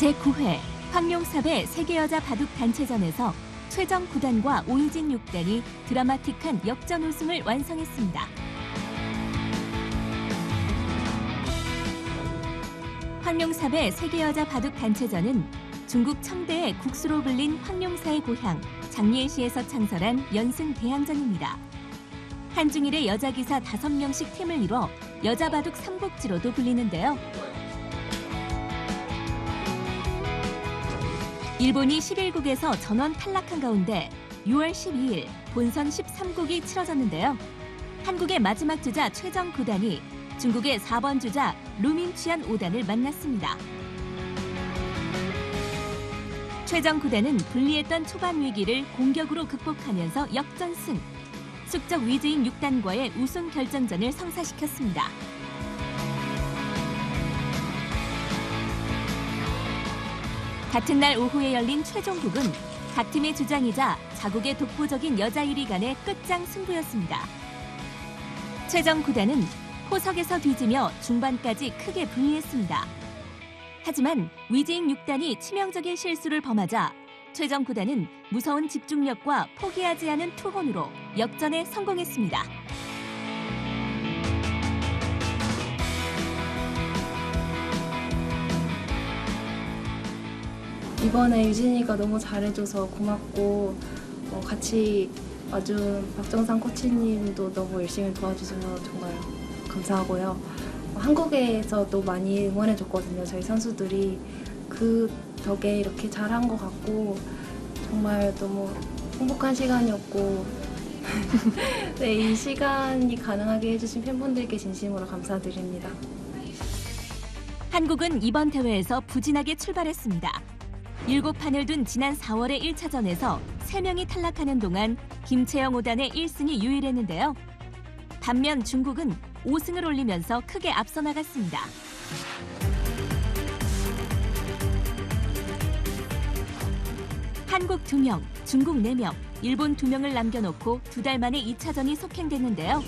제9회 황룡삽의 세계여자 바둑 단체전에서 최정 9단과 오이진 6단이 드라마틱한 역전 우승을 완성했습니다. 황룡삽의 세계여자 바둑 단체전은 중국 청대의 국수로 불린 황룡사의 고향 장례시에서 창설한 연승 대항전입니다. 한중일의 여자 기사 5명씩 팀을 이뤄 여자 바둑 삼국지로도 불리는데요. 일본이 11국에서 전원 탈락한 가운데 6월 12일 본선 13국이 치러졌는데요. 한국의 마지막 주자 최정 9단이 중국의 4번 주자 루민취안 5단을 만났습니다. 최정 9단은 불리했던 초반 위기를 공격으로 극복하면서 역전승, 숙적 위즈인 6단과의 우승 결정전을 성사시켰습니다. 같은 날 오후에 열린 최종국은 각 팀의 주장이자 자국의 독보적인 여자 1위 간의 끝장 승부였습니다. 최정 9단은 호석에서 뒤지며 중반까지 크게 불리했습니다. 하지만 위즈인 6단이 치명적인 실수를 범하자 최정 9단은 무서운 집중력과 포기하지 않은 투혼으로 역전에 성공했습니다. 이번에 유진이가 너무 잘해줘서 고맙고 같이 와준 박정상 코치님도 너무 열심히 도와주셔서 정말 감사하고요. 한국에서도 많이 응원해줬거든요. 저희 선수들이 그 덕에 이렇게 잘한 것 같고 정말 너무 행복한 시간이었고 네, 이 시간이 가능하게 해주신 팬분들께 진심으로 감사드립니다. 한국은 이번 대회에서 부진하게 출발했습니다. 7판을 둔 지난 4월의 1차전에서 3명이 탈락하는 동안 김채영 5단의 1승이 유일했는데요. 반면 중국은 5승을 올리면서 크게 앞서 나갔습니다. 한국 2명, 중국 4명, 일본 2명을 남겨놓고 2달 만에 2차전이 속행됐는데요.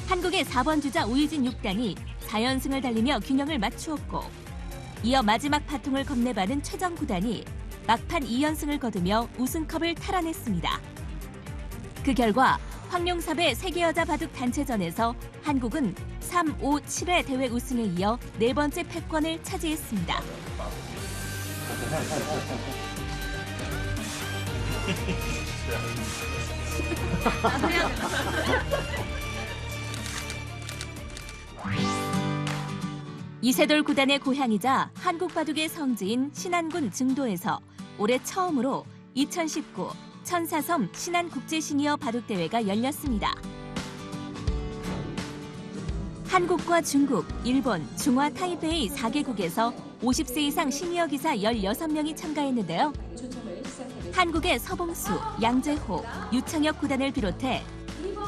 한국의 4번 주자 오이진 6단이 4연승을 달리며 균형을 맞추었고 이어 마지막 파통을 겁내받은 최정 9단이 막판 2연승을 거두며 우승컵을 탈환했습니다. 그 결과 황룡삽의 세계여자 바둑 단체전에서 한국은 3, 5, 7회 대회 우승에 이어 4번째 패권을 차지했습니다. 이세돌 9단의 고향이자 한국 바둑의 성지인 신안군 증도에서 올해 처음으로 2019 천사섬 신안국제시니어 바둑대회가 열렸습니다. 한국과 중국, 일본, 중화 타이베이 4개국에서 50세 이상 시니어 기사 16명이 참가했는데요. 한국의 서봉수, 양재호, 유창혁 9단을 비롯해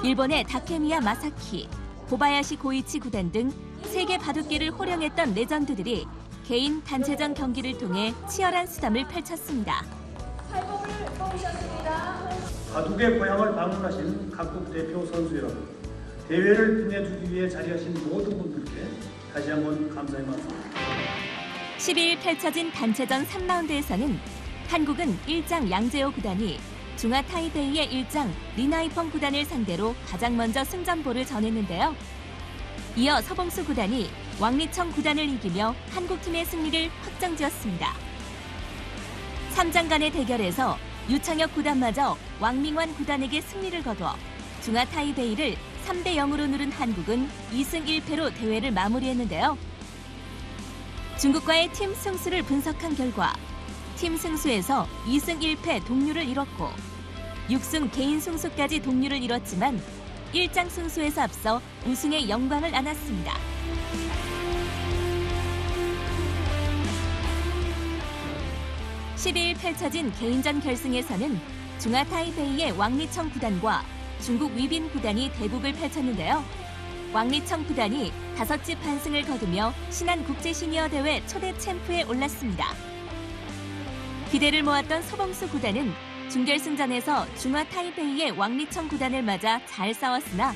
일본의 다케미야 마사키, 고바야시 고이치 9단 등 세계 바둑계를 호령했던 레전드들이 개인 단체전 경기를 통해 치열한 수담을 펼쳤습니다. 바둑의 고향을 방문하신 각국 대표 선수 여러분, 대회를 빛내주기 위해 자리하신 모든 분들께 다시 한번 감사의 말씀. 12일 펼쳐진 단체전 3라운드에서는 한국은 1장 양재호 9단이 중화 타이베이의 1장 리나이펑 9단을 상대로 가장 먼저 승전보를 전했는데요. 이어 서봉수 9단이 왕리청 9단을 이기며 한국팀의 승리를 확정지었습니다. 3장 간의 대결에서 유창혁 9단마저 왕밍완 9단에게 승리를 거두어 중화 타이베이를 3대 0으로 누른 한국은 2승 1패로 대회를 마무리했는데요. 중국과의 팀 승수를 분석한 결과 팀 승수에서 2승 1패 동률을 이뤘고 6승 개인 승수까지 동률을 이뤘지만 1장 승수에서 앞서 우승의 영광을 안았습니다. (12일) 펼쳐진 개인전 결승에서는 중화 타이베이의 왕리청 9단과 중국 위빈 9단이 대국을 펼쳤는데요. 왕리청 9단이 5집 반승을 거두며 신안국제시니어대회 초대 챔프에 올랐습니다. 기대를 모았던 서봉수 9단은 준결승전에서 중화 타이베이의 왕리청 9단을 맞아 잘 싸웠으나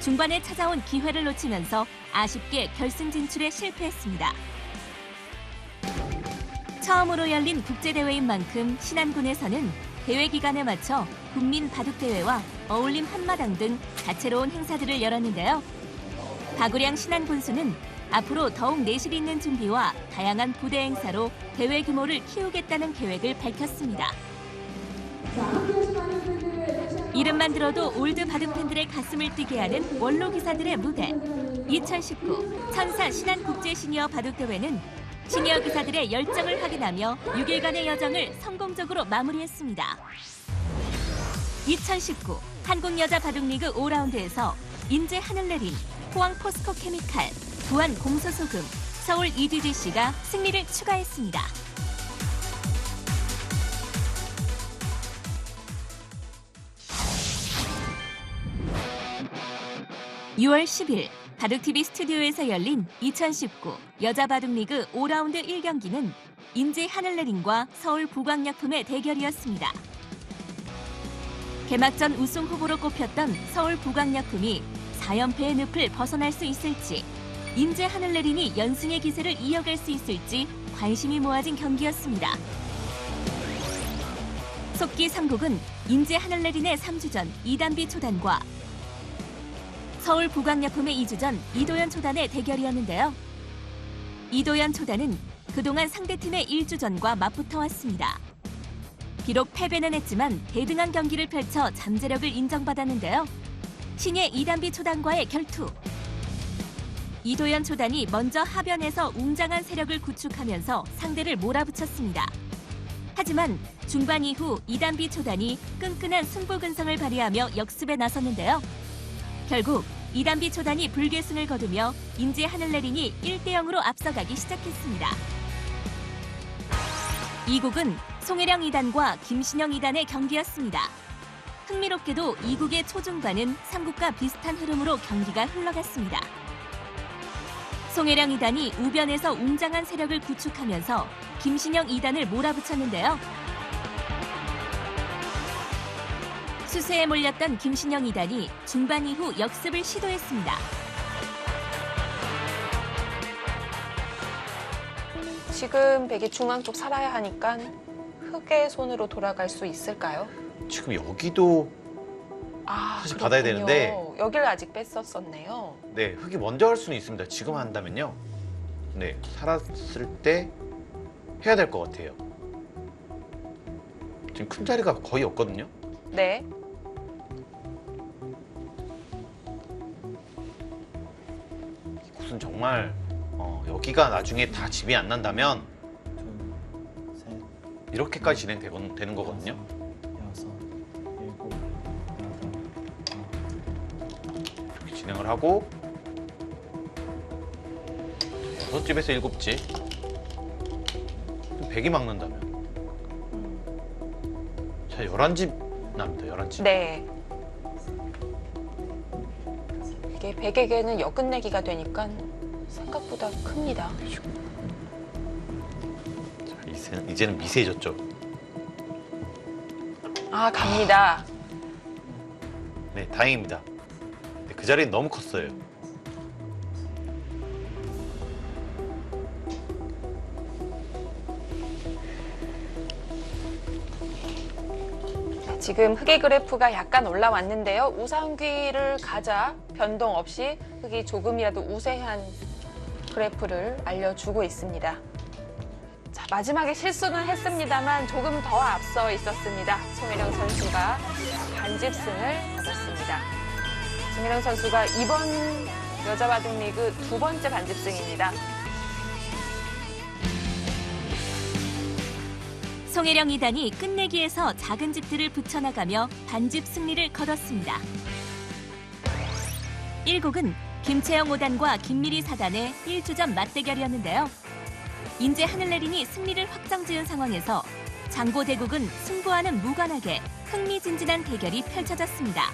중반에 찾아온 기회를 놓치면서 아쉽게 결승 진출에 실패했습니다. 처음으로 열린 국제대회인 만큼 신안군에서는 대회 기간에 맞춰 국민 바둑대회와 어울림 한마당 등 다채로운 행사들을 열었는데요. 박우량 신안군수는 앞으로 더욱 내실 있는 준비와 다양한 부대 행사로 대회 규모를 키우겠다는 계획을 밝혔습니다. 이름만 들어도 올드 바둑 팬들의 가슴을 뛰게 하는 원로 기사들의 무대. 2019 천사 신안국제 시니어 바둑대회는 시니어 기사들의 열정을 확인하며 6일간의 여정을 성공적으로 마무리했습니다. 2019 한국여자바둑리그 5라운드에서 인제 하늘내린, 포항 포스코 케미칼, 부안 공소소금, 서울 EDGC가 승리를 추가했습니다. 6월 10일 바둑TV 스튜디오에서 열린 2019 여자바둑리그 5라운드 1경기는 인제 하늘내린과 서울 부광약품의 대결이었습니다. 개막전 우승 후보로 꼽혔던 서울 부광약품이 4연패의 늪을 벗어날 수 있을지, 인제 하늘내린이 연승의 기세를 이어갈 수 있을지 관심이 모아진 경기였습니다. 속기 3국은 인제 하늘내린의 3주전 이단비 초단과 서울 부광약품의 2주전 이도현 초단의 대결이었는데요. 이도현 초단은 그동안 상대팀의 1주전과 맞붙어왔습니다. 비록 패배는 했지만 대등한 경기를 펼쳐 잠재력을 인정받았는데요. 신예 이단비 초단과의 결투. 이도현 초단이 먼저 하변에서 웅장한 세력을 구축하면서 상대를 몰아붙였습니다. 하지만 중반 이후 이단비 초단이 끈끈한 승부근성을 발휘하며 역습에 나섰는데요. 결국 이단비 초단이 불계승을 거두며 인제 하늘내린이 1대0으로 앞서가기 시작했습니다. 이 국은 송혜령 2단과 김신영 2단의 경기였습니다. 흥미롭게도 이 국의 초중반은 3국과 비슷한 흐름으로 경기가 흘러갔습니다. 송혜령 2단이 우변에서 웅장한 세력을 구축하면서 김신영 2단을 몰아붙였는데요. 수세에 몰렸던 김신영 2단이 중반 이후 역습을 시도했습니다. 지금 백이 중앙 쪽 살아야 하니까 흑의 손으로 돌아갈 수 있을까요? 지금 여기도 사실 받아야 되는데 여기를 아직 뺐었었네요. 네, 흑이 먼저 할 수는 있습니다. 지금 한다면요. 네, 살았을 때 해야 될 것 같아요. 지금 큰 자리가 거의 없거든요. 네. 이곳은 정말 여기가 나중에 다 집이 안 난다면 이렇게까지 진행되는 거거든요. 이렇게 진행을 하고 6집에서 7집 100이 막는다면 자 11집 납니다. 11집. 네. 이게 백에게는 역끝내기가 되니까 생각보다 큽니다. 자, 이제는 미세해졌죠. 아, 갑니다. 네, 다행입니다. 근데 그 자리는 너무 컸어요. 지금 흑의 그래프가 약간 올라왔는데요. 우상귀를 가자 변동 없이 흑이 조금이라도 우세한 그래프를 알려주고 있습니다. 자, 마지막에 실수는 했습니다만 조금 더 앞서 있었습니다. 송혜령 선수가 반집승을 거뒀습니다. 송혜령 선수가 이번 여자바둑리그 2번째 반집승입니다. 송혜령 2단이 끝내기에서 작은 집들을 붙여나가며 반집 승리를 거뒀습니다. 1국은 김채영 5단과 김미리 4단의 1주전 맞대결이었는데요. 인제 하늘내린이 승리를 확정지은 상황에서 장고대국은 승부와는 무관하게 흥미진진한 대결이 펼쳐졌습니다.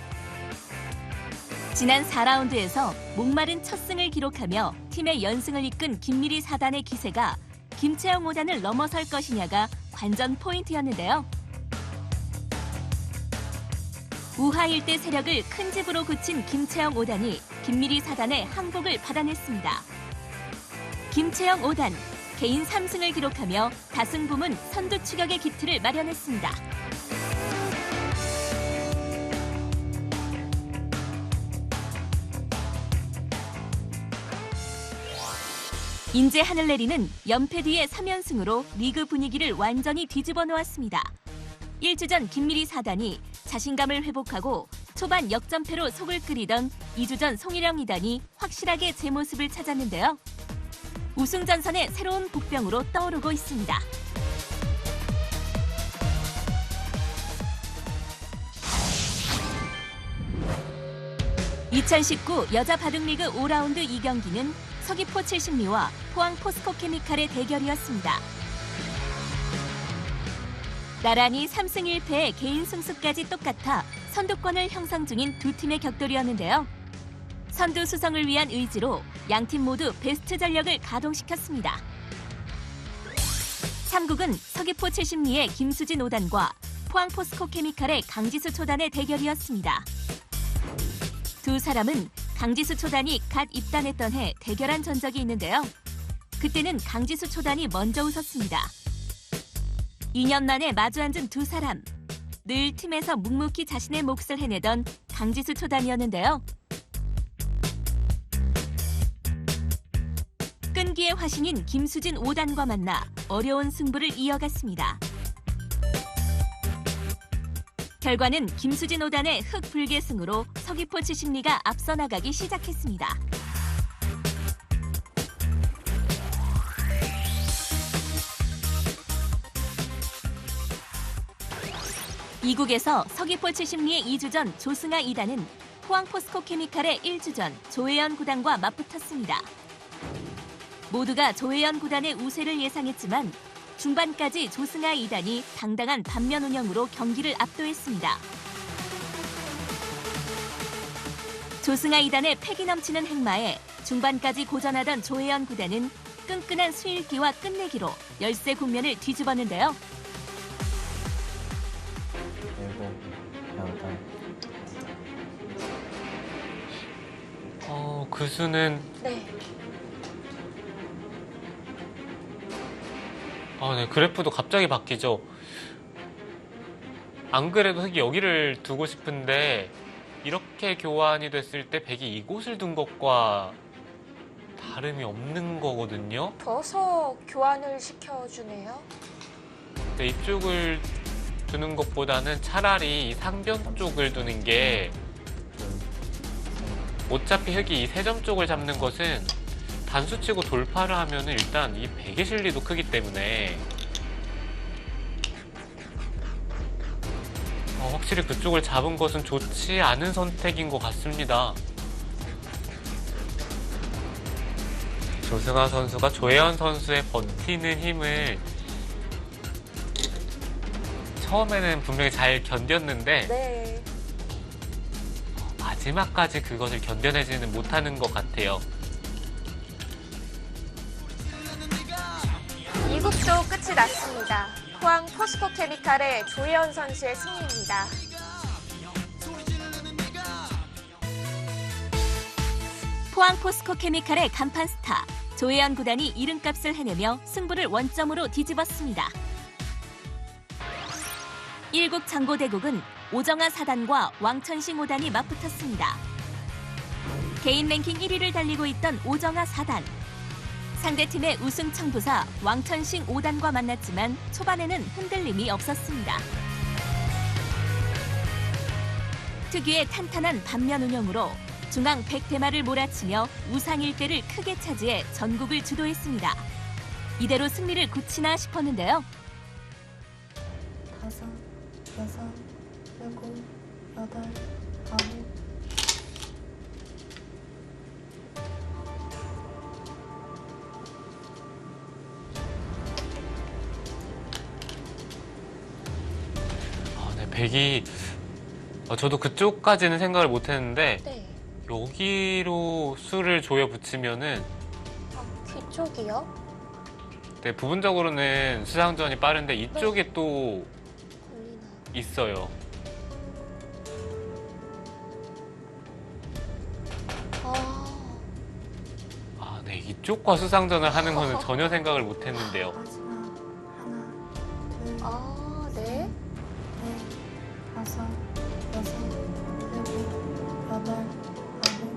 지난 4라운드에서 목마른 첫 승을 기록하며 팀의 연승을 이끈 김미리 4단의 기세가 김채영 5단을 넘어설 것이냐가 관전 포인트였는데요. 우하 일대 세력을 큰 집으로 굳힌 김채영 5단이 김미리 4단의 항복을 받아냈습니다. 김채영 5단, 개인 3승을 기록하며 다승 부문 선두 추격의 기틀을 마련했습니다. 인제 하늘내리는 연패 뒤의 3연승으로 리그 분위기를 완전히 뒤집어 놓았습니다. 1주전 김미리 4단이 자신감을 회복하고 초반 역전패로 속을 끓이던 2주전 송일영 2단이 확실하게 제 모습을 찾았는데요. 우승 전선의 새로운 복병으로 떠오르고 있습니다. (2019) 여자 바둑리그 5라운드 2경기는 서귀포 70리와 포항 포스코케미칼의 대결이었습니다. 나란히 3승 1패의 개인 승수까지 똑같아 선두권을 형성 중인 두 팀의 격돌이었는데요. 선두 수성을 위한 의지로 양팀 모두 베스트 전력을 가동시켰습니다. 3국은 서귀포 70리의 김수진 5단과 포항 포스코케미칼의 강지수 초단의 대결이었습니다. 두 사람은 강지수 초단이 갓 입단했던 해 대결한 전적이 있는데요. 그때는 강지수 초단이 먼저 웃었습니다. 2년 만에 마주 앉은 두 사람. 늘 팀에서 묵묵히 자신의 몫을 해내던 강지수 초단이었는데요. 끈기의 화신인 김수진 5단과 만나 어려운 승부를 이어갔습니다. 결과는 김수진 5단의 흑불개승으로 서귀포 70리가 앞서 나가기 시작했습니다. 이국에서 서귀포 70리의 2주전 조승아 2단은 포항 포스코케미칼의 1주전 조혜연 9단과 맞붙었습니다. 모두가 조혜연 9단의 우세를 예상했지만 중반까지 조승아 2단이 당당한 반면 운영으로 경기를 압도했습니다. 조승아 2단의 패기 넘치는 행마에 중반까지 고전하던 조혜연 9단은 끈끈한 수일기와 끝내기로 열세 국면을 뒤집었는데요. 7, 8. 그 수는 네. 네, 그래프도 갑자기 바뀌죠. 안 그래도 흑이 여기를 두고 싶은데 이렇게 교환이 됐을 때 백이 이곳을 둔 것과 다름이 없는 거거든요. 둬서 교환을 시켜주네요. 근데 이쪽을 두는 것보다는 차라리 이 상변 쪽을 두는 게 어차피 흑이 이 세 점 쪽을 잡는 것은 단수치고 돌파를 하면 일단 이 백의 실리도 크기 때문에 확실히 그쪽을 잡은 것은 좋지 않은 선택인 것 같습니다. 조승아 선수가 조혜연 선수의 버티는 힘을 처음에는 분명히 잘 견뎠는데 네. 마지막까지 그것을 견뎌내지는 못하는 것 같아요. 이국도 끝이 났습니다. 포항 포스코케미칼의 조혜연 선수의 승리입니다. 포항 포스코케미칼의 간판 스타 조혜연 9단이 이름값을 해내며 승부를 원점으로 뒤집었습니다. 1국 장고대국은 오정아 4단과 왕천식 5단이 맞붙었습니다. 개인 랭킹 1위를 달리고 있던 오정아 4단. 상대팀의 우승 청부사 왕천식 5단과 만났지만 초반에는 흔들림이 없었습니다. 특유의 탄탄한 반면 운영으로 중앙 100대마를 몰아치며 우상 일대를 크게 차지해 전국을 주도했습니다. 이대로 승리를 굳히나 싶었는데요. 5, 6, 7, 8, 9. 네, 백이 저도 그쪽까지는 생각을 못했는데 네. 여기로 수를 조여 붙이면은 뒤쪽이요? 네, 부분적으로는 수상전이 빠른데 이쪽에 또 걸리나. 있어요. 네, 이쪽과 수상전을 하는 거는 전혀 생각을 못 했는데요. 마지막 하나, 둘, 아, 네. 넷, 다섯, 여섯, 일곱, 여덟, 아홉.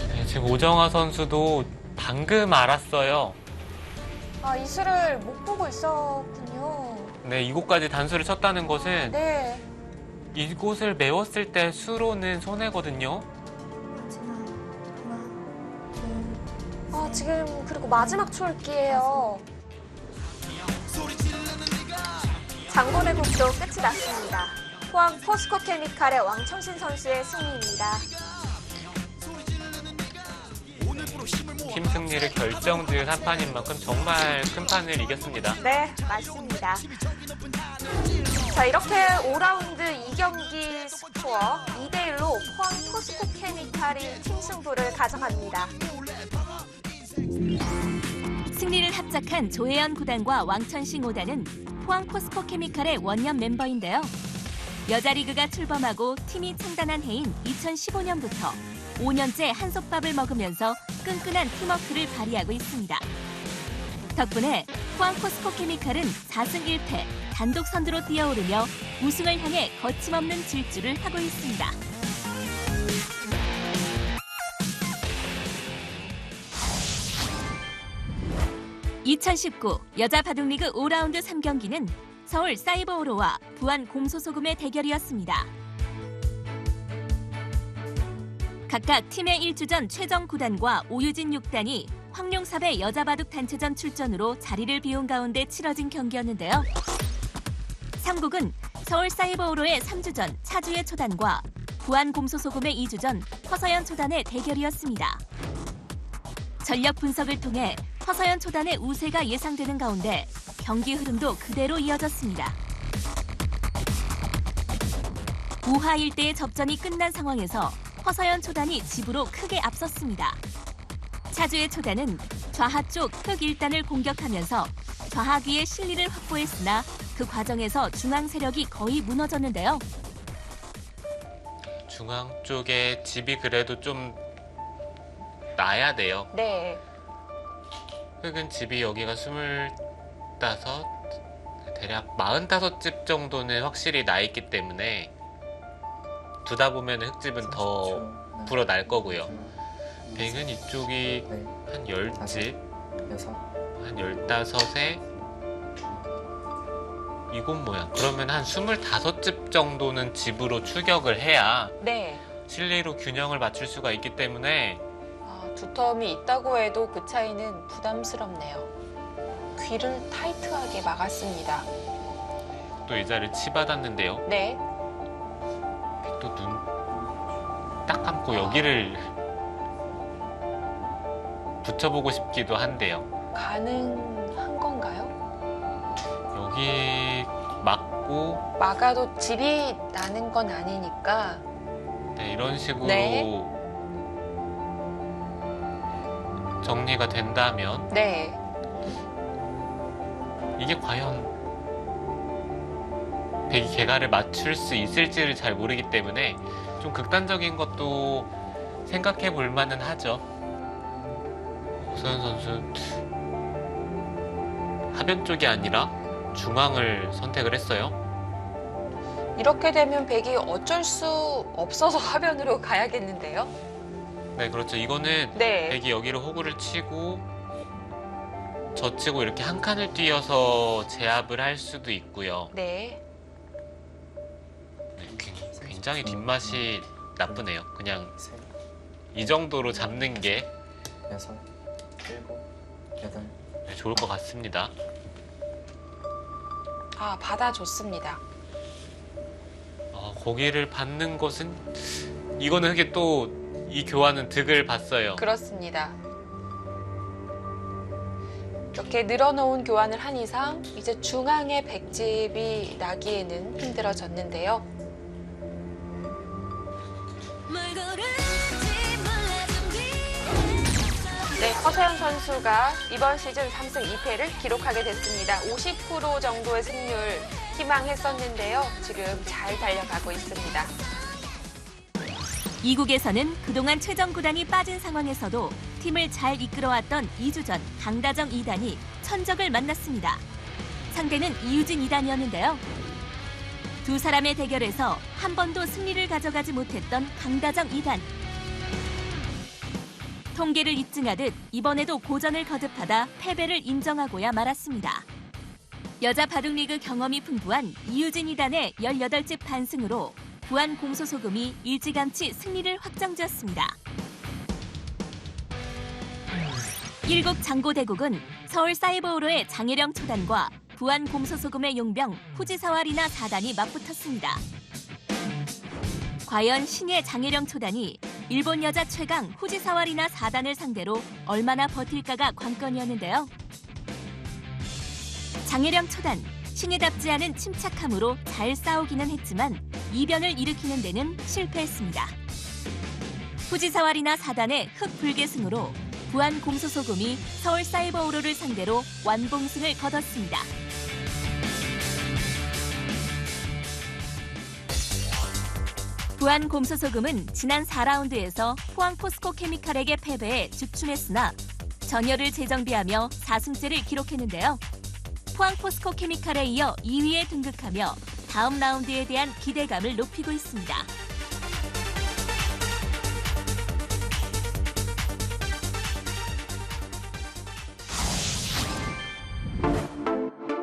네, 지금 오정아 선수도 방금 알았어요. 아, 이 수를 못 보고 있었군요. 네, 이곳까지 단수를 쳤다는 것은 네. 이곳을 메웠을 때 수로는 손해거든요. 마지막 하나, 둘, 아, 지금 그리고 마지막 초읽기예요. 장보대국도 끝이 났습니다. 포항 포스코 케미칼의 왕청신 선수의 승리입니다. 팀 승리를 결정지을 한 판인 만큼 정말 큰 판을 이겼습니다. 네, 맞습니다. 자, 이렇게 5라운드 2경기 스코어 2대1로 포항 포스코 케미칼이 팀 승부를 가져갑니다. 승리를 합작한 조혜연 구단과 왕천식 5단은 포항 포스코 케미칼의 원년 멤버인데요. 여자 리그가 출범하고 팀이 창단한 해인 2015년부터 5년째 한솥밥을 먹으면서 끈끈한 팀워크를 발휘하고 있습니다. 덕분에 포항 포스코 케미칼은 4승 1패 단독 선두로 뛰어오르며 우승을 향해 거침없는 질주를 하고 있습니다. (2019) 여자 바둑리그 5라운드 3경기는 서울 사이버오로와 부안 공소소금의 대결이었습니다. 각각 팀의 1주전 최정 9단과 오유진 6단이 황룡삽의 여자 바둑 단체전 출전으로 자리를 비운 가운데 치러진 경기였는데요. 3국은 서울 사이버오로의 3주전 차주의 초단과 부안 공소소금의 2주전 허서연 초단의 대결이었습니다. 전력 분석을 통해 허서연 초단의 우세가 예상되는 가운데 경기 흐름도 그대로 이어졌습니다. 우하 1대의 접전이 끝난 상황에서 허서연 초단이 집으로 크게 앞섰습니다. 차주의 초단은 좌하 쪽 흑 1단을 공격하면서 좌하기의 실리를 확보했으나 그 과정에서 중앙 세력이 거의 무너졌는데요. 중앙 쪽에 집이 그래도 좀 나야 돼요. 네. 흑은 집이 여기가 25, 대략 45집 정도는 확실히 나 있기 때문에 두다 보면 흑집은 더 불어날 거고요. 백은 이쪽이 한 10집, 한 15에 이곳 모양. 그러면 한 25집 정도는 집으로 추격을 해야 네. 실리로 균형을 맞출 수가 있기 때문에 아, 두텀이 있다고 해도 그 차이는 부담스럽네요. 귀를 타이트하게 막았습니다. 또 의자를 치받았는데요. 네. 또 눈 딱 감고 여기를 붙여보고 싶기도 한데요. 가능한 건가요? 여기 막고 막아도 집이 나는 건 아니니까. 네, 이런 식으로 네. 정리가 된다면 네. 이게 과연 백이 개가를 맞출 수 있을지를 잘 모르기 때문에 좀 극단적인 것도 생각해 볼 만은 하죠. 오서연 선수 하변 쪽이 아니라 중앙을 선택을 했어요. 이렇게 되면 백이 어쩔 수 없어서 하변으로 가야겠는데요? 네, 그렇죠. 이거는 네. 백이 여기로 호구를 치고 젖히고 이렇게 한 칸을 뛰어서 제압을 할 수도 있고요. 네. 네, 굉장히 뒷맛이 나쁘네요. 그냥 이 정도로 잡는 게 6, 7, 8. 네, 좋을 것 같습니다. 아, 받아줬습니다. 고기를 받는 것은 이거는 흑이 또 이 교환은 득을 봤어요. 그렇습니다. 이렇게 늘어놓은 교환을 한 이상 이제 중앙에 백집이 나기에는 힘들어졌는데요. 네, 허서연 선수가 이번 시즌 3승 2패를 기록하게 됐습니다. 50% 정도의 승률 희망했었는데요. 지금 잘 달려가고 있습니다. 이국에서는 그동안 최정 구단이 빠진 상황에서도 팀을 잘 이끌어왔던 2주 전 강다정 2단이 천적을 만났습니다. 상대는 이유진 2단이었는데요. 두 사람의 대결에서 한 번도 승리를 가져가지 못했던 강다정 2단. 통계를 입증하듯 이번에도 고전을 거듭하다 패배를 인정하고야 말았습니다. 여자 바둑리그 경험이 풍부한 이유진 2단의 18집 반승으로 부안 공소소금이 일찌감치 승리를 확정지었습니다. 1국 장고대국은 서울 사이버오로의 장혜령 초단과 부안 공소소금의 용병 후지사와 리나 4단이 맞붙었습니다. 과연 신예 장혜령 초단이 일본 여자 최강 후지사와 리나 4단을 상대로 얼마나 버틸까가 관건이었는데요. 장혜령 초단, 신예답지 않은 침착함으로 잘 싸우기는 했지만 이변을 일으키는 데는 실패했습니다. 후지사와 리나 4단의 흑불개승으로 부안 공소소금이 서울 사이버오로를 상대로 완봉승을 거뒀습니다. 부안 공소소금은 지난 4라운드에서 포항 포스코 케미칼에게 패배해 주춤했으나 전열을 재정비하며 4승째를 기록했는데요. 포항 포스코 케미칼에 이어 2위에 등극하며 다음 라운드에 대한 기대감을 높이고 있습니다.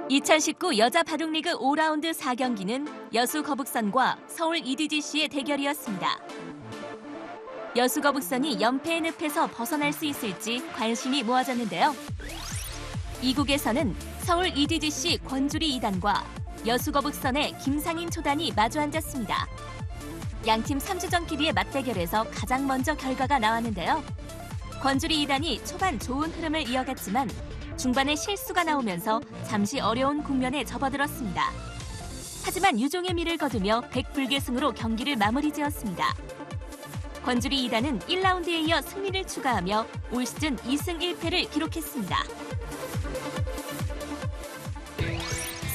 (2019) 여자 바둑리그 5라운드 4경기는 여수 거북선과 서울 EDGC의 대결이었습니다. 여수 거북선이 연패의 늪에서 벗어날 수 있을지 관심이 모아졌는데요. 이국에서는 서울 EDGC 권주리 2단과 여수 거북선의 김상인 초단이 마주 앉았습니다. 양팀 3주전끼리의 맞대결에서 가장 먼저 결과가 나왔는데요. 권주리 2단이 초반 좋은 흐름을 이어갔지만 중반에 실수가 나오면서 잠시 어려운 국면에 접어들었습니다. 하지만 유종의 미를 거두며 백불개승으로 경기를 마무리 지었습니다. 권주리 2단은 1라운드에 이어 승리를 추가하며 올 시즌 2승 1패를 기록했습니다.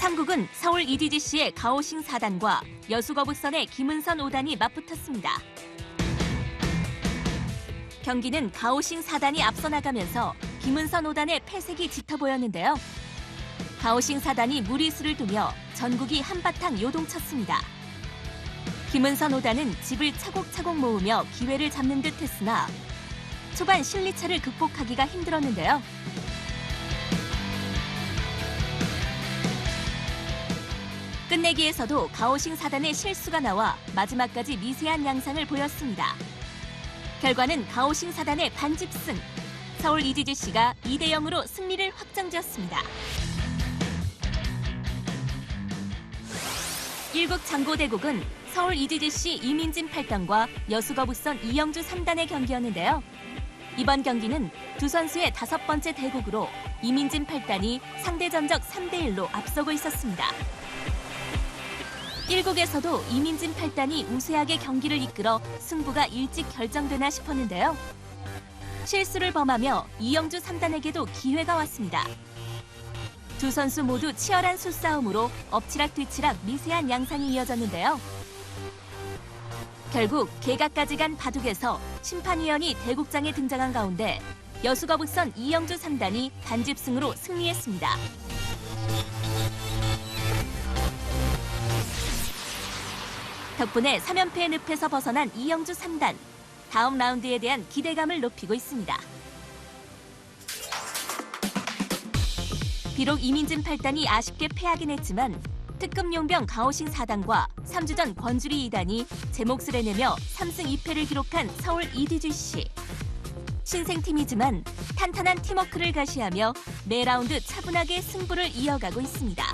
3국은 서울 EDGC의 가오싱 4단과 여수거북선의 김은선 5단이 맞붙었습니다. 경기는 가오싱 4단이 앞서 나가면서 김은선 5단의 패색이 짙어 보였는데요. 가오싱 4단이 무리수를 두며 전국이 한바탕 요동쳤습니다. 김은선 5단은 집을 차곡차곡 모으며 기회를 잡는 듯 했으나 초반 실리차를 극복하기가 힘들었는데요. 끝내기에서도 가오싱 4단의 실수가 나와 마지막까지 미세한 양상을 보였습니다. 결과는 가오싱 4단의 반집승, 서울 EDGC가 2대0으로 승리를 확정지었습니다. 1국 장고대국은 서울 EDGC 이민진 8단과 여수거북선 이영주 3단의 경기였는데요. 이번 경기는 두 선수의 5번째 대국으로 이민진 8단이 상대 전적 3대1로 앞서고 있었습니다. 1국에서도 이민진 8단이 우세하게 경기를 이끌어 승부가 일찍 결정되나 싶었는데요. 실수를 범하며 이영주 3단에게도 기회가 왔습니다. 두 선수 모두 치열한 수싸움으로 엎치락뒤치락 미세한 양상이 이어졌는데요. 결국 개각까지 간 바둑에서 심판위원이 대국장에 등장한 가운데 여수거북선 이영주 3단이 단집승으로 승리했습니다. 덕분에 3연패의 늪에서 벗어난 이영주 3단. 다음 라운드에 대한 기대감을 높이고 있습니다. 비록 이민진 8단이 아쉽게 패하긴 했지만 특급 용병 가오싱 4단과 3주 전 권주리 2단이 제 몫을 해내며 3승 2패를 기록한 서울 EDGC. 신생팀이지만 탄탄한 팀워크를 가시하며 매 라운드 차분하게 승부를 이어가고 있습니다.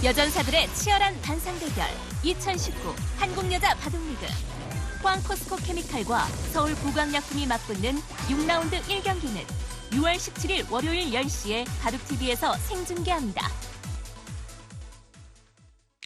여전사들의 치열한 단상 대결 2019 한국여자 바둑리그. 포항 포스코 케미칼과 서울 보강약품이 맞붙는 6라운드 1경기는 6월 17일 월요일 10시에 가족TV에서 생중계합니다.